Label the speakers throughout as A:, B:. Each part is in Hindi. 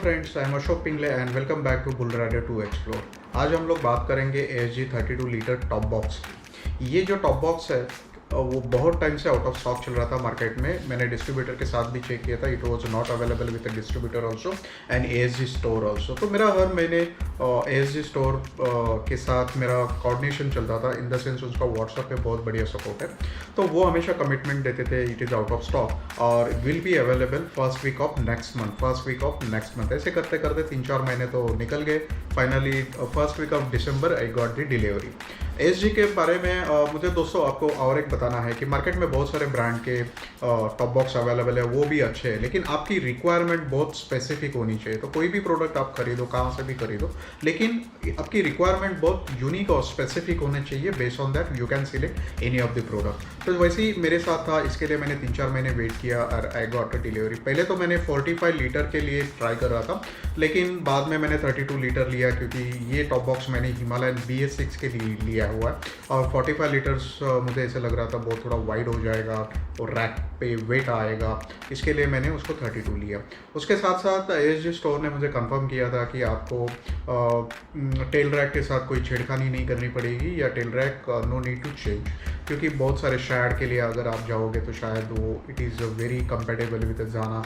A: Friends, I am Ashok Pingle and welcome back to bull rider to explore. आज हम लोग बात करेंगे ASG 32 लीटर टॉप बॉक्स की। ये जो टॉप बॉक्स है वो बहुत टाइम से आउट ऑफ स्टॉक चल रहा था मार्केट में। मैंने डिस्ट्रीब्यूटर के साथ भी चेक किया था, it was not available with the distributor also and ASG store also. तो मेरा हर महीने ASG स्टोर के साथ मेरा कोऑर्डिनेशन चलता था, इन द सेंस उसका व्हाट्सएप पे बहुत बढ़िया सपोर्ट है। तो वो हमेशा कमिटमेंट देते थे it is out of stock और will be available first week of next month. ऐसे करते करते 3-4 महीने तो निकल गए। Finally first week of December I got the delivery. ASG के बारे में मुझे दोस्तों आपको और एक बताना है कि मार्केट में बहुत सारे ब्रांड के टॉप बॉक्स अवेलेबल है, वो भी अच्छे हैं, लेकिन आपकी रिक्वायरमेंट बहुत स्पेसिफिक होनी चाहिए। तो कोई भी प्रोडक्ट आप खरीदो, कहाँ से भी खरीदो, लेकिन आपकी रिक्वायरमेंट बहुत यूनिक और स्पेसिफिक होने चाहिए। Based on that you can select any of the product. तो वैसे ही मेरे साथ था, इसके लिए मैंने 3-4 महीने वेट किया और आई गॉट अ डिलीवरी। पहले तो मैंने 45 लीटर के लिए ट्राई कर रहा था, लेकिन बाद में मैंने 32 लीटर लिया, क्योंकि ये टॉप बॉक्स मैंने हिमालयन BS6 के लिए लिया हुआ है और 45 लीटर्स मुझे ऐसे लग रहा था बहुत थोड़ा वाइड हो जाएगा और रैक पे वेट आएगा, इसके लिए मैंने उसको 32 लिया। उसके साथ साथ ASG स्टोर ने मुझे कंफर्म किया था कि आपको टेल रैक के साथ कोई छेड़खानी नहीं करनी पड़ेगी, या tail rack no need to change, क्योंकि बहुत सारे शैड के लिए अगर आप जाओगे तो शायद वो it is very compatible with जाना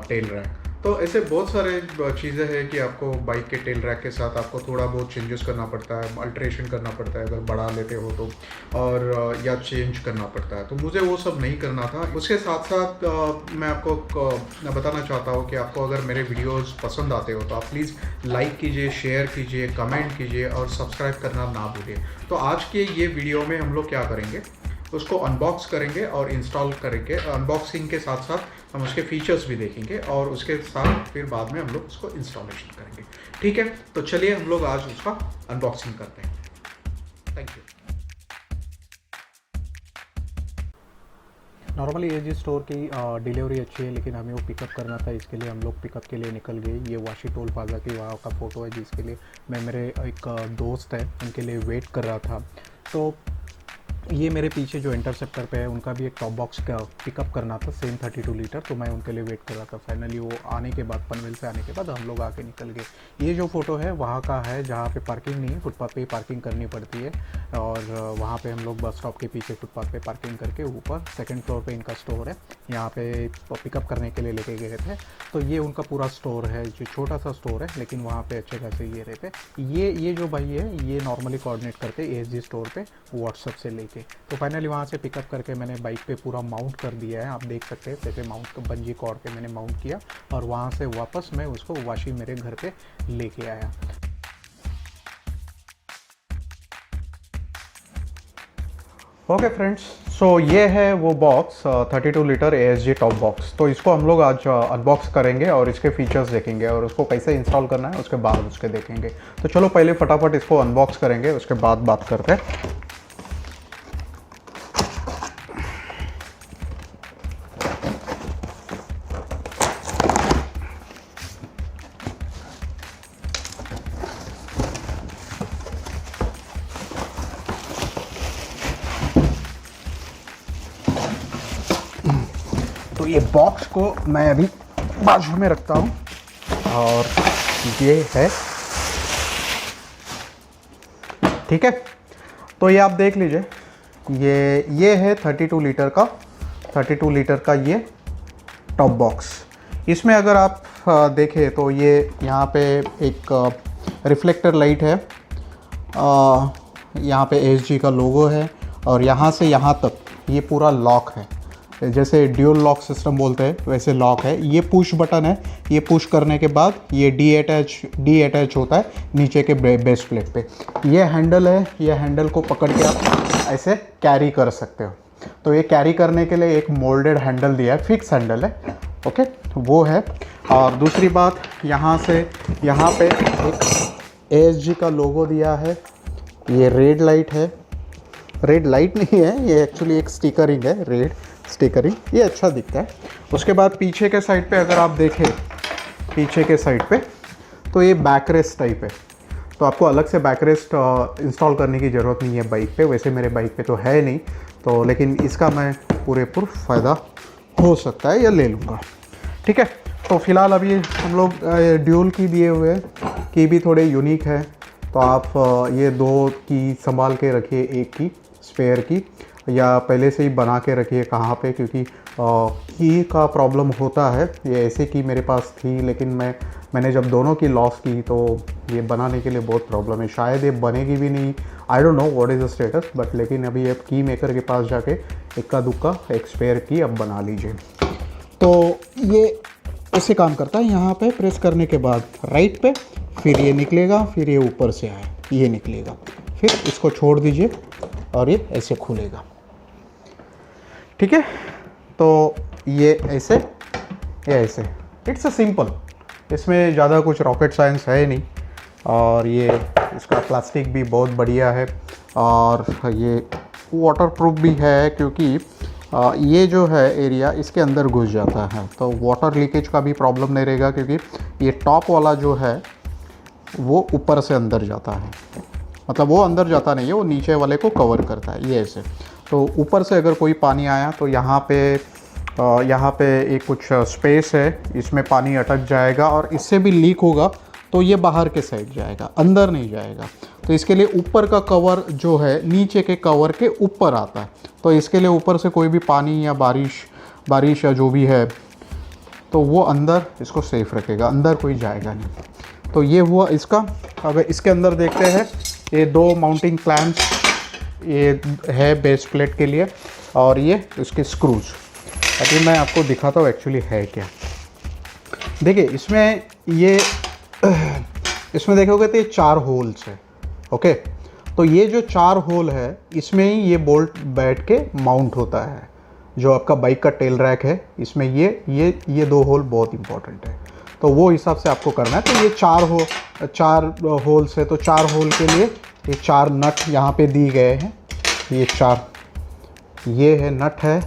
A: टेल रैक। तो ऐसे बहुत सारे चीज़ें हैं कि आपको बाइक के टेल रैक के साथ आपको थोड़ा बहुत चेंजेस करना पड़ता है, अल्ट्रेशन करना पड़ता है अगर बढ़ा लेते हो तो, और या चेंज करना पड़ता है। तो मुझे वो सब नहीं करना था। उसके साथ साथ मैं आपको बताना चाहता हूँ कि आपको अगर मेरे वीडियोस पसंद आते हो तो आप प्लीज़ लाइक कीजिए, शेयर कीजिए, कमेंट कीजिए और सब्सक्राइब करना ना भूलिए। तो आज के ये वीडियो में हम लोग क्या करेंगे, उसको अनबॉक्स करेंगे और इंस्टॉल करेंगे। अनबॉक्सिंग के साथ साथ हम उसके फीचर्स भी देखेंगे और उसके साथ फिर बाद में हम लोग उसको इंस्टॉलेशन करेंगे। ठीक है, तो चलिए हम लोग आज उसका अनबॉक्सिंग करते हैं। Thank you.
B: Normally ASG store की डिलीवरी अच्छी है, लेकिन हमें वो पिकअप करना था, इसके लिए हम लोग पिकअप के लिए निकल गए। ये वाशी टोल प्लाजा की वहाँ का फ़ोटो है, जिसके लिए मैं मेरे एक दोस्त है उनके लिए वेट कर रहा था। तो ये मेरे पीछे जो इंटरसेप्टर पे है उनका भी एक टॉप बॉक्स का पिकअप करना था, सेम 32 लीटर। तो मैं उनके लिए वेट कर रहा था। फाइनली वो आने के बाद, पनवेल से आने के बाद हम लोग आके निकल गए। ये जो फ़ोटो है वहाँ का है जहाँ पे पार्किंग नहीं है, फुटपाथ पे पार्किंग करनी पड़ती है, और वहाँ पे हम लोग बस स्टॉप के पीछे फुटपाथ पे पार्किंग करके ऊपर सेकंड फ्लोर पे इनका स्टोर है, यहाँ पे पिकअप करने के लिए लेके गए थे। तो ये उनका पूरा स्टोर है, जो छोटा सा स्टोर है, लेकिन वहाँ पे अच्छे खासे ये रहते। ये जो भाई है ये नॉर्मली कोऑर्डिनेट करते ASG स्टोर पे व्हाट्सएप से लेके। तो फाइनली वहाँ से पिकअप करके मैंने बाइक पे पूरा माउंट कर दिया है, आप देख सकते हैं जैसे माउंट बंजी कॉर्ड पे मैंने माउंट किया, और वहाँ से वापस मैं उसको वाशी मेरे घर पे लेके आया।
A: ओके फ्रेंड्स, सो ये है वो box 32 litre ASG top box. तो इसको हम लोग आज अनबॉक्स करेंगे और इसके फीचर्स देखेंगे और उसको कैसे इंस्टॉल करना है उसके बाद उसके देखेंगे। तो चलो पहले फटाफट इसको अनबॉक्स करेंगे, उसके बाद बात करते हैं। तो ये बॉक्स को मैं अभी बाजू में रखता हूँ, और ये है, ठीक है। तो ये आप देख लीजिए, ये है 32 लीटर का ये टॉप बॉक्स। इसमें अगर आप देखें तो ये यहाँ पे एक रिफ्लेक्टर लाइट है, यहाँ पे ASG का लोगो है, और यहाँ से यहाँ तक ये पूरा लॉक है, जैसे ड्यूल लॉक सिस्टम बोलते हैं वैसे लॉक है। ये पुश बटन है, ये पुश करने के बाद ये डी अटैच होता है नीचे के बेस प्लेट पे। ये हैंडल है, ये हैंडल को पकड़ के आप ऐसे कैरी कर सकते हो। तो ये कैरी करने के लिए एक मोल्डेड हैंडल दिया है, फिक्स हैंडल है, ओके, वो है। और दूसरी बात, यहाँ से यहाँ पे एक ASG का लोगो दिया है। ये रेड लाइट है, रेड लाइट नहीं है, ये एक्चुअली एक स्टिकरिंग है, रेड स्टिकरिंग, ये अच्छा दिखता है। उसके बाद पीछे के साइड पे अगर आप देखें, पीछे के साइड पे तो ये बैक रेस्ट टाइप है। तो आपको अलग से बैक रेस्ट इंस्टॉल करने की ज़रूरत नहीं है बाइक पे, वैसे मेरे बाइक पे तो है नहीं, तो लेकिन इसका मैं पूरेपूर फ़ायदा हो सकता है या ले लूँगा, ठीक है। तो फ़िलहाल अभी हम लोग ड्यूल की दिए हुए हैं, की भी थोड़े यूनिक है, तो आप ये 2 की संभाल के रखिए, एक की स्पेयर की, या पहले से ही बना के रखिए कहाँ पे, क्योंकि की का प्रॉब्लम होता है। ये ऐसे की मेरे पास थी, लेकिन मैंने जब दोनों की लॉस की तो ये बनाने के लिए बहुत प्रॉब्लम है, शायद ये बनेगी भी नहीं, I don't know what is the status, but लेकिन अभी आप की मेकर के पास जाके इक्का दुक्का एक स्पेयर की अब बना लीजिए। तो ये ऐसे काम करता है, यहाँ पे प्रेस करने के बाद राइट पे, फिर ये निकलेगा, फिर ये ऊपर से आए ये निकलेगा, फिर इसको छोड़ दीजिए और ये ऐसे खुलेगा। ठीक है, तो ये ऐसे, ये ऐसे, इट्स अ सिंपल, इसमें ज़्यादा कुछ रॉकेट साइंस है नहीं। और ये इसका प्लास्टिक भी बहुत बढ़िया है, और ये वाटरप्रूफ भी है, क्योंकि ये जो है एरिया इसके अंदर घुस जाता है, तो वाटर लीकेज का भी प्रॉब्लम नहीं रहेगा, क्योंकि ये टॉप वाला जो है वो ऊपर से अंदर जाता है, मतलब वो अंदर जाता नहीं है, वो नीचे वाले को कवर करता है, ये ऐसे। तो ऊपर से अगर कोई पानी आया तो यहाँ पे एक कुछ स्पेस है, इसमें पानी अटक जाएगा, और इससे भी लीक होगा तो ये बाहर के साइड जाएगा, अंदर नहीं जाएगा। तो इसके लिए ऊपर का कवर जो है नीचे के कवर के ऊपर आता है, तो इसके लिए ऊपर से कोई भी पानी या बारिश या जो भी है तो वो अंदर इसको सेफ रखेगा, अंदर कोई जाएगा नहीं। तो ये हुआ इसका। अब इसके अंदर देखते हैं, ये 2 माउंटिंग क्लैंप्स ये है बेस प्लेट के लिए, और ये इसके स्क्रूज। अभी मैं आपको दिखाता हूँ एक्चुअली है क्या। देखिए इसमें देखोगे तो ये 4 होल्स है। ओके, तो ये जो 4 होल है इसमें ही ये बोल्ट बैठ के माउंट होता है। जो आपका बाइक का टेल रैक है इसमें ये 2 होल बहुत इंपॉर्टेंट है, तो वो हिसाब से आपको करना है। तो ये 4 होल्स है, तो 4 होल के लिए ये 4 नट यहाँ पे दिए गए हैं। ये 4 ये है नट है,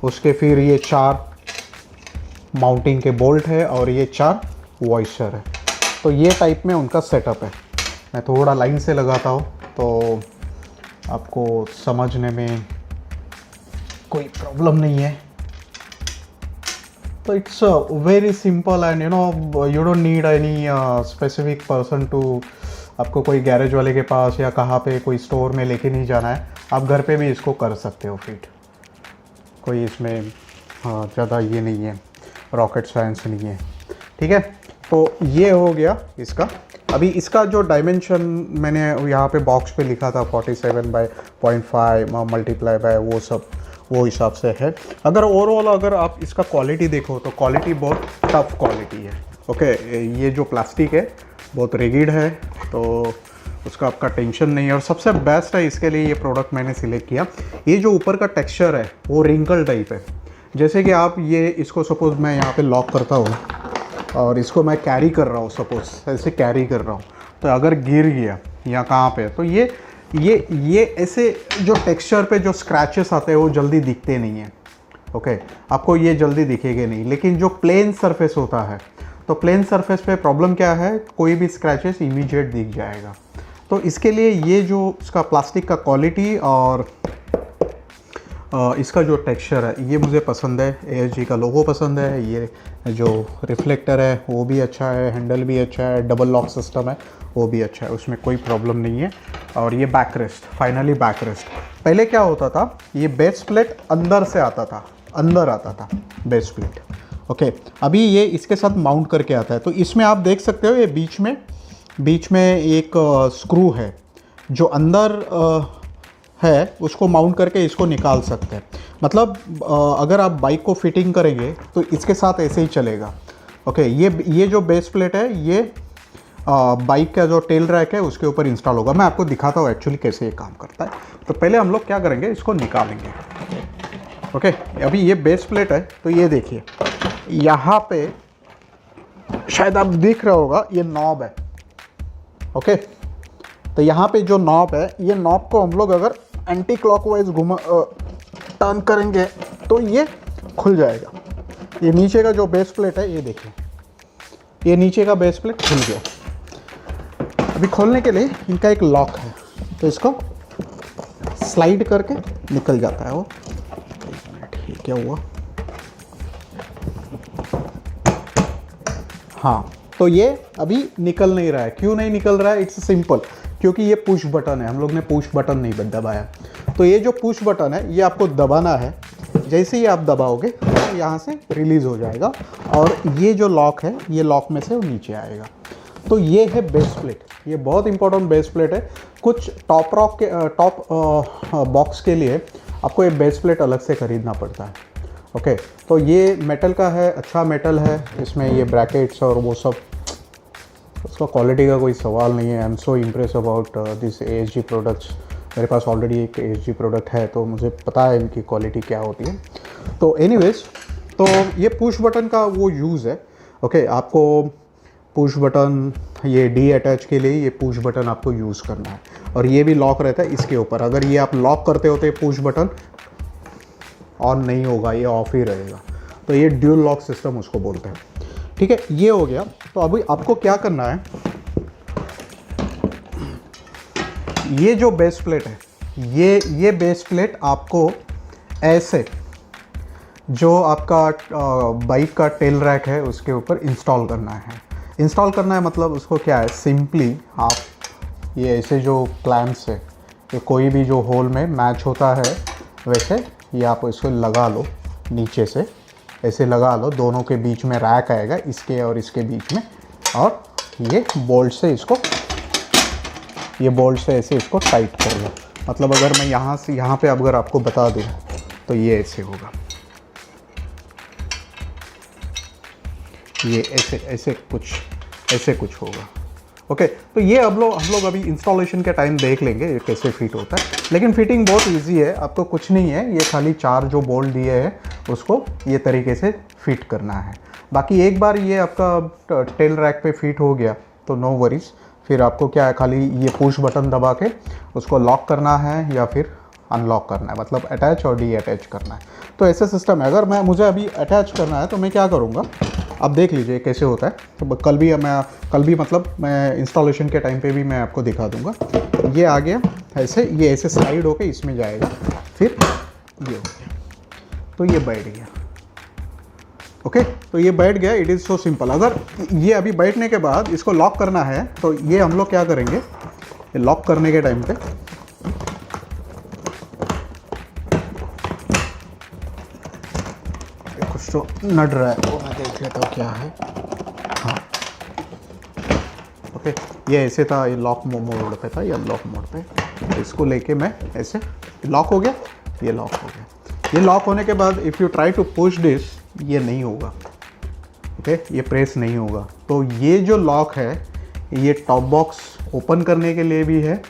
A: उसके फिर ये 4 माउंटिंग के बोल्ट है, और ये 4 वॉइसर है। तो ये टाइप में उनका सेटअप है। मैं थोड़ा लाइन से लगाता हूँ तो आपको समझने में कोई प्रॉब्लम नहीं है। तो it's very simple, and you don't need any specific person to, आपको कोई गैरेज वाले के पास या कहाँ पे कोई स्टोर में लेके नहीं जाना है, आप घर पे भी इसको कर सकते हो फिट। कोई इसमें ज़्यादा ये नहीं है, रॉकेट साइंस नहीं है। ठीक है, तो ये हो गया इसका। अभी इसका जो डायमेंशन मैंने यहाँ पे बॉक्स पे लिखा था 47/0.5 मल्टीप्लाई बाय वो हिसाब से है। अगर ओवरऑल अगर आप इसका क्वालिटी देखो तो क्वालिटी बहुत टफ क्वालिटी है। ओके, ये जो प्लास्टिक है बहुत रिगिड है, तो उसका आपका टेंशन नहीं है। और सबसे बेस्ट है इसके लिए ये प्रोडक्ट मैंने सिलेक्ट किया, ये जो ऊपर का टेक्सचर है वो रिंकल टाइप है। जैसे कि आप ये इसको सपोज़ मैं यहाँ पे लॉक करता हूँ और इसको मैं कैरी कर रहा हूँ, सपोज़ ऐसे कैरी कर रहा हूँ, तो अगर गिर गया या कहाँ पे, तो ये ऐसे जो टेक्सचर पे जो स्क्रैचेस आते हैं वो जल्दी दिखते नहीं हैं। ओके, आपको ये जल्दी दिखेंगे नहीं। लेकिन जो प्लेन सरफेस होता है, तो प्लेन सरफेस पे प्रॉब्लम क्या है, कोई भी स्क्रैचेस इमीडिएट दिख जाएगा। तो इसके लिए ये जो इसका प्लास्टिक का क्वालिटी और इसका जो टेक्सचर है ये मुझे पसंद है। ASG का लोगो पसंद है, ये जो रिफ्लेक्टर है वो भी अच्छा है, हैंडल भी अच्छा है, डबल लॉक सिस्टम है वो भी अच्छा है, उसमें कोई प्रॉब्लम नहीं है। और ये back rest, finally back rest. पहले क्या होता था, ये बेस प्लेट अंदर से आता था, अंदर आता था बेस प्लेट। ओके, अभी ये इसके साथ माउंट करके आता है। तो इसमें आप देख सकते हो ये बीच में एक स्क्रू है जो अंदर है, उसको माउंट करके इसको निकाल सकते हैं। मतलब अगर आप बाइक को फिटिंग करेंगे तो इसके साथ ऐसे ही चलेगा। ओके, ये जो बेस प्लेट है ये बाइक का जो टेल रैक है उसके ऊपर इंस्टॉल होगा। मैं आपको दिखाता हूँ एक्चुअली कैसे ये काम करता है। तो पहले हम लोग क्या करेंगे, इसको निकालेंगे। ओके, अभी ये बेस प्लेट है, तो ये देखिए यहाँ पे शायद आप दिख रहा होगा, ये नॉब है। ओके, तो यहाँ पे जो नॉब है, ये नॉब को हम लोग अगर एंटी क्लॉकवाइज टर्न करेंगे तो ये खुल जाएगा। ये नीचे का जो बेस प्लेट है, ये देखिए, ये नीचे का बेस प्लेट खुल गया। अभी खोलने के लिए इनका एक लॉक है, तो इसको स्लाइड करके निकल जाता है वो। एक मिनट, ये क्या हुआ,
B: हाँ, तो ये अभी निकल नहीं रहा है। क्यों नहीं निकल रहा है? इट्स सिंपल, क्योंकि ये पुश बटन है, हम लोग ने पुश बटन नहीं दबाया। तो ये जो पुश बटन है ये आपको दबाना है। जैसे ही आप दबाओगे तो यहाँ से रिलीज़ हो जाएगा और ये जो लॉक है ये लॉक में से वो नीचे आएगा। तो ये है बेस प्लेट, ये बहुत इंपॉर्टेंट बेस प्लेट है। कुछ टॉप बॉक्स के लिए आपको ये बेस प्लेट अलग से ख़रीदना पड़ता है। ओके, तो ये मेटल का है, अच्छा मेटल है, इसमें ये ब्रैकेट्स और वो सब, उसका क्वालिटी का कोई सवाल नहीं है। आई am so impress about this ASG products. मेरे पास ऑलरेडी एक ASG प्रोडक्ट है तो मुझे पता है इनकी क्वालिटी क्या होती है। तो एनीवेज, तो ये पुश बटन का वो यूज़ है। ओके, आपको पुश बटन, ये डी अटैच के लिए ये पुश बटन आपको यूज़ करना है और ये भी लॉक रहता है इसके ऊपर। अगर ये आप लॉक करते होते पुश बटन ऑन नहीं होगा, ये ऑफ ही रहेगा। तो ये ड्यूल लॉक सिस्टम उसको बोलते हैं। ठीक है, ये हो गया। तो अभी आपको क्या करना है, ये जो बेस प्लेट है, ये बेस प्लेट आपको ऐसे जो आपका बाइक का टेल रैक है उसके ऊपर इंस्टॉल करना है। इंस्टॉल करना है मतलब उसको क्या है, सिंपली आप ये ऐसे जो क्लैम्प्स है, ये कोई भी जो होल में मैच होता है वैसे ये आप इसको लगा लो, नीचे से ऐसे लगा लो, दोनों के बीच में रैक आएगा, इसके और इसके बीच में, और ये बोल्ट से इसको, ये बोल्ट से ऐसे इसको टाइट कर लो। मतलब अगर मैं यहाँ से यहाँ पे अगर आपको बता दूँ तो ये ऐसे होगा, ये ऐसे कुछ होगा। ओके, तो ये हम लोग अभी इंस्टॉलेशन के टाइम देख लेंगे ये कैसे फिट होता है। लेकिन फिटिंग बहुत इजी है, आपको कुछ नहीं है, ये खाली 4 जो बोल्ट दिए हैं उसको ये तरीके से फिट करना है। बाकी एक बार ये आपका टेल रैक पे फिट हो गया तो नो वरीज, फिर आपको क्या है, खाली ये पुश बटन दबा के उसको लॉक करना है या फिर अनलॉक करना है, मतलब अटैच और डी अटैच करना है। तो ऐसे सिस्टम है। अगर मुझे अभी अटैच करना है तो मैं क्या करूँगा, आप देख लीजिए कैसे होता है। तो कल भी मतलब मैं इंस्टॉलेशन के टाइम पे भी मैं आपको दिखा दूंगा। ये आ गया ऐसे, ये ऐसे स्लाइड होके इसमें जाएगा, फिर ये हो गया, तो ये बैठ गया। ओके, तो ये बैठ गया। It is so simple. अगर ये अभी बैठने के बाद इसको लॉक करना है तो ये हम लोग क्या करेंगे, लॉक करने के टाइम पे कुछ तो नट रहा है, वो मैं देख लेता हूँ क्या है। हाँ, ओके, ये ऐसे था, ये लॉक मोड पे था, ये अनलॉक मोड पे। इसको लेके मैं ऐसे, लॉक हो गया, ये लॉक हो गया। ये लॉक होने के बाद if you try to push this, ये नहीं होगा। ओके, ये प्रेस नहीं होगा। तो ये जो लॉक है ये टॉप बॉक्स ओपन करने के लिए भी है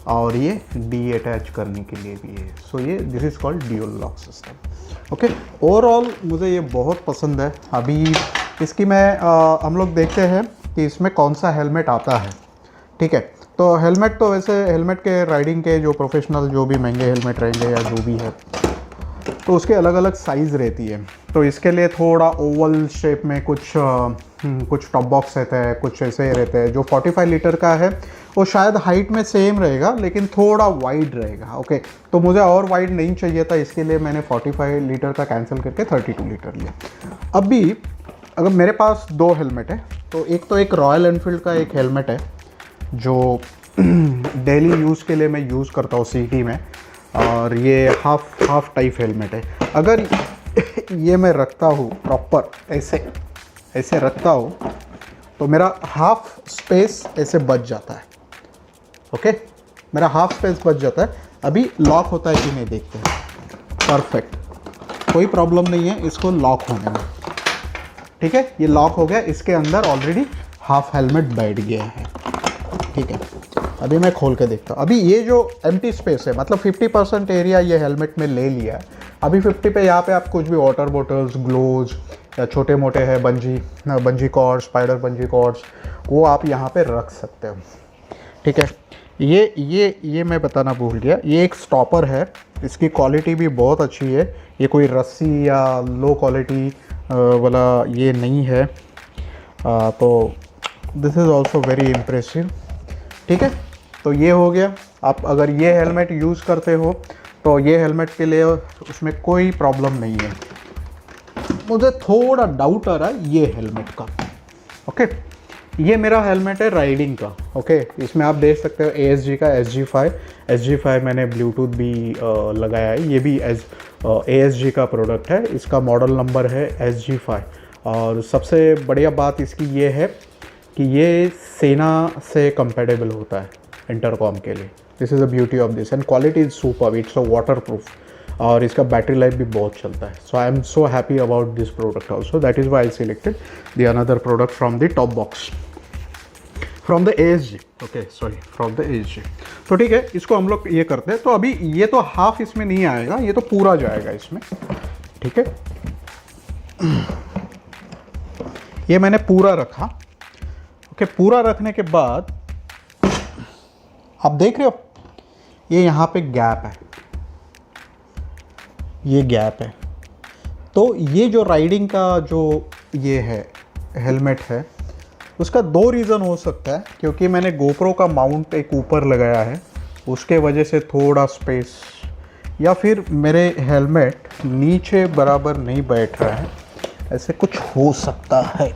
B: और ये डी अटैच करने के लिए भी है। सो ये this is called dual lock system. Okay, overall मुझे ये बहुत पसंद है। अभी इसकी हम लोग देखते हैं कि इसमें कौन सा हेलमेट आता है। ठीक है, तो हेलमेट तो वैसे हेलमेट के राइडिंग के जो प्रोफेशनल जो भी महंगे हेलमेट रहेंगे या जो भी है, तो उसके अलग अलग साइज़ रहती है। तो इसके लिए थोड़ा ओवल शेप में कुछ टॉप बॉक्स रहता है, कुछ ऐसे रहते हैं। जो 45 लीटर का है वो शायद हाइट में सेम रहेगा लेकिन थोड़ा वाइड रहेगा। ओके, तो मुझे और वाइड नहीं चाहिए था, इसके लिए मैंने 45 लीटर का कैंसिल करके 32 लीटर लिया। अभी अगर मेरे पास 2 हेलमेट है, तो एक रॉयल एनफील्ड का एक हेलमेट है जो डेली यूज़ के लिए मैं यूज़ करता हूँ सिटी में, और ये हाफ टाइप हेलमेट है। अगर ये मैं रखता हूँ प्रॉपर ऐसे रखता हूँ तो मेरा हाफ स्पेस ऐसे बच जाता है। ओके, मेरा हाफ स्पेस बच जाता है। अभी लॉक होता है कि नहीं देखते हैं। परफेक्ट, कोई प्रॉब्लम नहीं है इसको लॉक होने में। ठीक है, ये लॉक हो गया, इसके अंदर ऑलरेडी हाफ हेलमेट बैठ गया है। ठीक है, अभी मैं खोल के देखता हूँ। अभी ये जो एम्प्टी स्पेस है, मतलब 50% एरिया ये हेलमेट में ले लिया है। अभी 50 पे यहाँ पे आप कुछ भी वाटर बॉटल्स, ग्लोव्स या छोटे मोटे है bungee cords, spider bungee cords, वो आप यहाँ पे रख सकते हो। ठीक है, ये मैं बताना भूल गया, ये एक स्टॉपर है, इसकी क्वालिटी भी बहुत अच्छी है। ये कोई रस्सी या लो क्वालिटी वाला ये नहीं है। तो this is also very impressive. ठीक है, तो ये हो गया। आप अगर ये हेलमेट यूज़ करते हो तो ये हेलमेट के लिए उसमें कोई प्रॉब्लम नहीं है। मुझे थोड़ा डाउट आ रहा है ये हेलमेट का, ओके, ये मेरा हेलमेट है राइडिंग का। ओके, इसमें आप देख सकते हो ASG का SG5 मैंने ब्लूटूथ भी लगाया है। ये भी ASG का प्रोडक्ट है, इसका मॉडल नंबर है SG5। और सबसे बढ़िया बात इसकी ये है कि ये सेना से कंपेटेबल होता है इंटरकॉम के लिए। This is the beauty of this, and quality is super, it's a water proof और इसका बैटरी लाइफ भी बहुत चलता है। So I am so happy about this product also, that is why I selected the another product from the top box from the ASG। Okay sorry, from the ASG। तो ठीक है, इसको हम लोग ये करते हैं। तो अभी ये तो हाफ इसमें नहीं आएगा, ये तो पूरा जाएगा इसमें। ठीक है, ये मैंने पूरा रखा। ओके, पूरा रखने के बाद आप देख रहे हो ये यहाँ पे गैप है, ये गैप है। तो ये जो राइडिंग का जो ये है हेलमेट है, उसका दो रीज़न हो सकता है। क्योंकि मैंने गोप्रो का माउंट एक ऊपर लगाया है, उसके वजह से थोड़ा स्पेस, या फिर मेरे हेलमेट नीचे बराबर नहीं बैठ रहा है, ऐसे कुछ हो सकता है।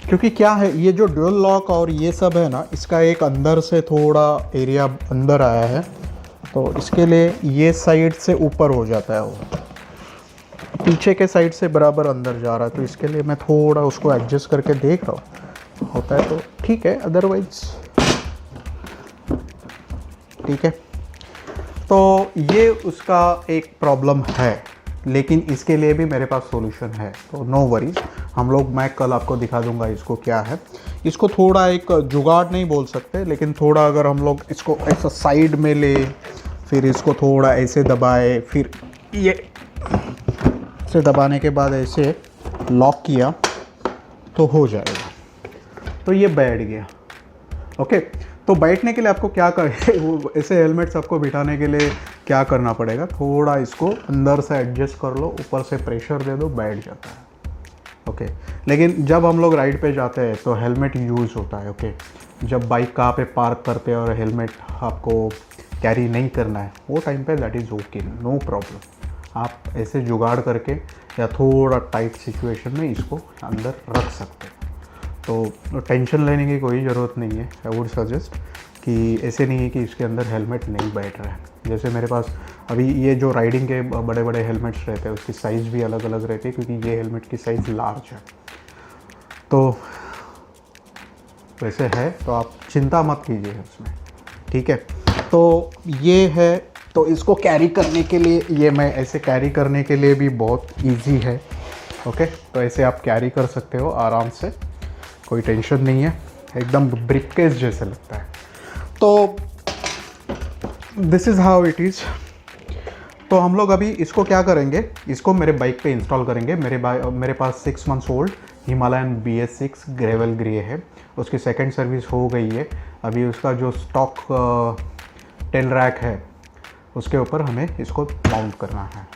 B: क्योंकि क्या है, ये जो ड्यूल लॉक और ये सब है ना, इसका एक अंदर से थोड़ा एरिया अंदर आया है, तो इसके लिए ये साइड से ऊपर हो जाता है, वो पीछे के साइड से बराबर अंदर जा रहा है। तो इसके लिए मैं थोड़ा उसको एडजस्ट करके देख रहा हूँ, होता है तो ठीक है, अदरवाइज ठीक है। तो ये उसका एक प्रॉब्लम है, लेकिन इसके लिए भी मेरे पास सॉल्यूशन है, तो नो वरीज। हम लोग, मैं कल आपको दिखा दूंगा इसको क्या है। इसको थोड़ा एक जुगाड़ नहीं बोल सकते, लेकिन थोड़ा अगर हम लोग इसको ऐसा साइड में ले, फिर इसको थोड़ा ऐसे दबाए, फिर ये से दबाने के बाद ऐसे लॉक किया तो हो जाएगा। तो ये बैठ गया। ओके, तो बैठने के लिए आपको क्या करें, वो ऐसे हेलमेट्स आपको बिठाने के लिए क्या करना पड़ेगा, थोड़ा इसको अंदर से एडजस्ट कर लो, ऊपर से प्रेशर दे दो, बैठ जाता है। ओके, लेकिन जब हम लोग राइड पे जाते हैं तो हेलमेट यूज़ होता है। ओके, जब बाइक कहाँ पे पार्क करते हैं और हेलमेट आपको कैरी नहीं करना है, वो टाइम पे that is okay, no problem. आप ऐसे जुगाड़ करके या थोड़ा टाइट सिचुएशन में इसको अंदर रख सकते हैं। तो टेंशन लेने की कोई ज़रूरत नहीं है। आई वुड सजेस्ट कि ऐसे नहीं है कि इसके अंदर हेलमेट नहीं बैठ रहा है। जैसे मेरे पास अभी ये जो राइडिंग के बड़े बड़े हेलमेट्स रहते हैं, उसकी साइज़ भी अलग अलग रहती है, क्योंकि ये हेलमेट की साइज़ लार्ज है। तो वैसे है, तो आप चिंता मत कीजिए उसमें, ठीक है। तो ये है, तो इसको कैरी करने के लिए, ये मैं ऐसे कैरी करने के लिए भी बहुत ईजी है। ओके, तो ऐसे आप कैरी कर सकते हो आराम से, कोई टेंशन नहीं है, एकदम ब्रीफकेस जैसे लगता है। तो this is how it is. तो हम लोग अभी इसको क्या करेंगे, इसको मेरे बाइक पे इंस्टॉल करेंगे। मेरे पास 6 months old Himalayan BS6 gravel grey है, उसकी सेकंड सर्विस हो गई है। अभी उसका जो स्टॉक टेल रैक है, उसके ऊपर हमें इसको माउंट करना है।